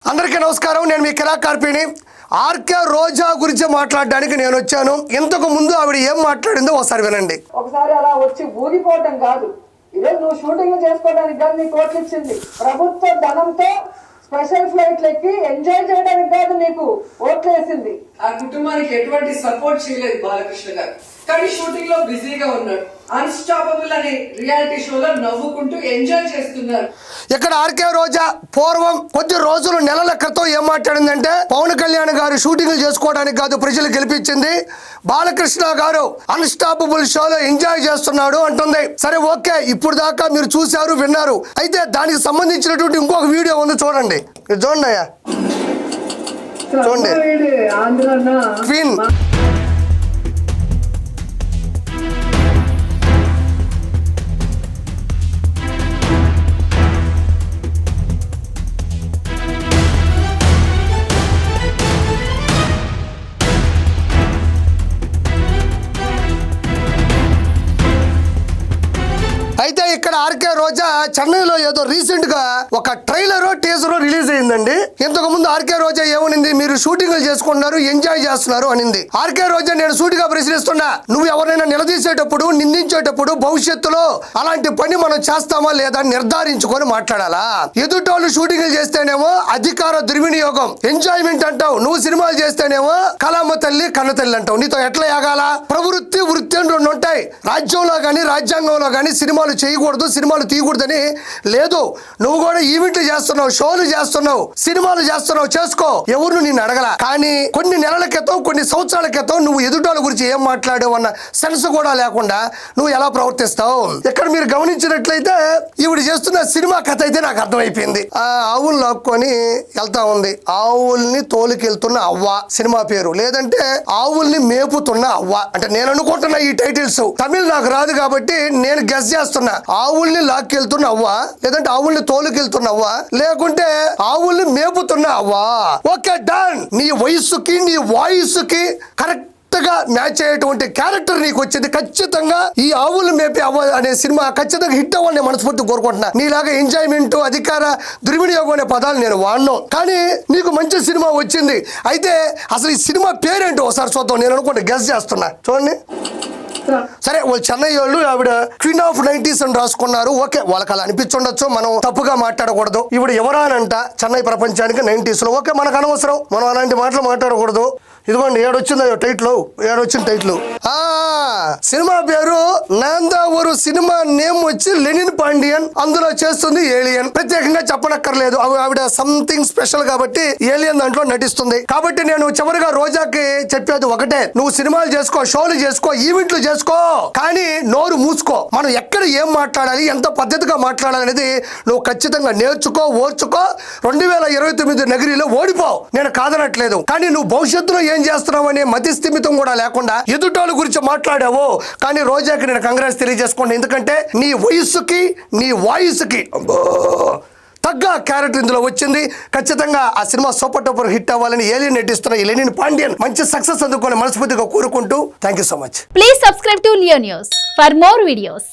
అందరికీ నమస్కారం. నేను మీ కళాకార్పిని. ఆర్కే రోజా గురించి మాట్లాడడానికి నేను వచ్చాను. ఇంతకు ముందు ఆవిడ ఏం మాట్లాడిందో ఒకసారి వినండి. ఒకసారి అలా వచ్చి ఊగిపోవటం కాదు, ఈరోజు నువ్వు షూటింగ్ చేసుకోవడానికి కాదు నీకు కోట్లు ఇచ్చింది ప్రభుత్వ ధనంతో. స్పెషల్ ఫ్లైట్లు ఎక్కి ఎంజాయ్ చేయడానికి కాదు నీకు ఓట్లు వేసింది. ఆ కుటుంబానికి ఎటువంటి సపోర్ట్ చేయలేదు బాలకృష్ణ గారు, కానీ షూటింగ్ లో బిజీగా ఉన్నాడు. అన్స్టాపబుల్ అనే రియాలిటీ షోలో నవ్వుకుంటూ ఎంజాయ్ చేస్తున్నారు. ఇక్కడ ఆర్కే రోజా పూర్వం కొద్ది రోజులు నెలల క్రితం ఏం మాట్లాడిందంటే, పవన్ కళ్యాణ్ గారు షూటింగ్లు చేసుకోవడానికి కాదు ప్రజలు గెలిపించింది, బాలకృష్ణ గారు అన్స్టాపబుల్ షోలో ఎంజాయ్ చేస్తున్నాడు అంటుంది. సరే ఓకే, ఇప్పుడు దాకా మీరు చూశారు విన్నారు. అయితే దానికి సంబంధించినటువంటి ఇంకొక వీడియో ఉంది, చూడండి. చూడండి అయ్యా, చూడండి. క్వీన్ అయితే ఇక్కడ ఆర్కే రోజా చెన్నైలో ఏదో రీసెంట్ గా ఒక ట్రైలర్ టీజర్ రిలీజ్ అయిందండి. ఇంతకు ముందు ఆర్కే రోజా ఏమనింది, మీరు షూటింగ్లు చేసుకుంటున్నారు ఎంజాయ్ చేస్తున్నారు అనింది. ఆర్కే రోజా నేను సూటిగా ప్రశ్నిస్తున్నా, నువ్వు ఎవరైనా నిలదీసేటప్పుడు నిందించేటప్పుడు భవిష్యత్తులో అలాంటి పని మనం చేస్తామా లేదా నిర్ధారించుకొని మాట్లాడాలా. ఎదుటోళ్ళు షూటింగ్లు చేస్తేనేమో అధికార దుర్వినియోగం, ఎంజాయ్మెంట్ అంటావు. నువ్వు సినిమాలు చేస్తేనేమో కళమ్మ తల్లి కన్న తల్లి అంటావు. నీతో ఎట్లా యాగాల? ప్రవృత్తి వృత్తి అని రెండు ఉంటాయి. రాజ్యంలో కానీ రాజ్యాంగంలో కానీ సినిమాలు చేయకూడదు, సినిమాలు తీయకూడదని లేదు. నువ్వు కూడా ఈవెంట్లు చేస్తున్నావు, షోలు చేస్తున్నావు, సినిమాలు చేస్తున్నావు, చేసుకో. ఎవరు నిన్ను అడగల. కానీ కొన్ని నెలల క్రితం కొన్ని సంవత్సరాల క్రితం నువ్వు ఎదుటోళ్ళ గురించి ఏం మాట్లాడావు అన్న సెన్స్ కూడా లేకుండా నువ్వు ఎలా ప్రవర్తిస్తావు. ఇక్కడ మీరు గమనించినట్లయితే ఈవిడ చేస్తున్న సినిమా కథ అయితే నాకు అర్థమైపోయింది. ఆవులు లాక్కొని వెళ్తా ఉంది. ఆవుల్ని తోలుకెళ్తున్న అవ్వ సినిమా పేరు, లేదంటే ఆవుల్ని మేపుతున్న అవ్వ. అంటే నేను అనుకుంటున్నా ఈ టైటిల్స్ తమిళ్ నాకు రాదు కాబట్టి నేను గెస్ చేస్తున్నా. ఆవుల్ని లాక్కెళ్తున్న అవ్వ, లేదంటే ఆవుల్ని తోలుకెళ్తున్న అవ్వ, లేకుంటే ఆవుల్ని మేపుతున్న అవ్వ. Okay done. నీ వయస్సుకి నీ వాయిస్ కి కరెక్ట్ గా మ్యాచ్ అయ్యేటువంటి క్యారెక్టర్ నీకు వచ్చింది. ఖచ్చితంగా ఈ ఆవులు మేపే అవ్వ అనే సినిమా ఖచ్చితంగా హిట్ అవ్వాలని మనస్ఫూర్తి కోరుకుంటున్నా. నీలాగా ఎంజాయ్మెంట్, అధికార దుర్వినియోగం అనే పదాలు నేను వాడను, కానీ నీకు మంచి సినిమా వచ్చింది. అయితే అసలు ఈ సినిమా పేరేంటో ఒకసారి చూద్దాం. నేను అనుకుంటే గెస్ చేస్తున్నా, చూడండి. సరే, వాళ్ళు చెన్నై వాళ్ళు ఆవిడ క్వీన్ ఆఫ్ 90s అని రాసుకున్నారు. ఓకే, వాళ్ళకి అలా అనిపించుండొచ్చు, మనం తప్పుగా మాట్లాడకూడదు. ఇవిడ ఎవరానంట చెన్నై ప్రపంచానికి 90s లో. ఓకే, మనకు అనవసరం, మనం అలాంటి మాటలు మాట్లాడకూడదు. ఇదిగోండి, ఏడొచ్చింది టైటిల్, ఏడొచ్చిన టైటిల్. సినిమా పేరు నాందావూరు. సినిమా నేమ్ వచ్చి లెనిన్ పాండియన్. అందులో చేస్తుంది ఏలియన్. ప్రత్యేకంగా చెప్పనక్కర్లేదు, ఆవిడ సంథింగ్ స్పెషల్ కాబట్టి ఏలియన్ దాంట్లో నటిస్తుంది. కాబట్టి నేను చివరిగా రోజాకి చెప్పేది ఒకటే, నువ్వు సినిమాలు చేసుకో, షోలు చేసుకో, ఈవెంట్లు చేసుకో, కానీ నోరు మూసుకో. మనం ఎక్కడ ఏం మాట్లాడాలి, ఎంత పద్ధతిగా మాట్లాడాలి అనేది నువ్వు ఖచ్చితంగా నేర్చుకో, ఓర్చుకో. 2029 నగరిలో ఓడిపో, నేను కాదనట్లేదు. కానీ నువ్వు భవిష్యత్తులో ఏం చేస్తున్నావు అనే మతి స్థిమితం కూడా లేకుండా ఎదుటోళ్ళ గురించి మాట్లాడావు. కానీ రోజాకి నేను కంగ్రాట్స్ తెలియజేసుకోండి. ఎందుకంటే నీ వయస్సుకి నీ వాయిస్కి తగ్గ క్యారెక్టర్ ఇందులో వచ్చింది. ఖచ్చితంగా ఆ సినిమా సూపర్ టూపర్ హిట్ అవ్వాలని ఏలియన్ నటిస్తున్న ఈ లెనిన్ పాండియన్ మంచి సక్సెస్ అందుకొని మనస్ఫూర్తిగా కోరుకుంటూ thank you so much. Please subscribe to Leo news for more videos.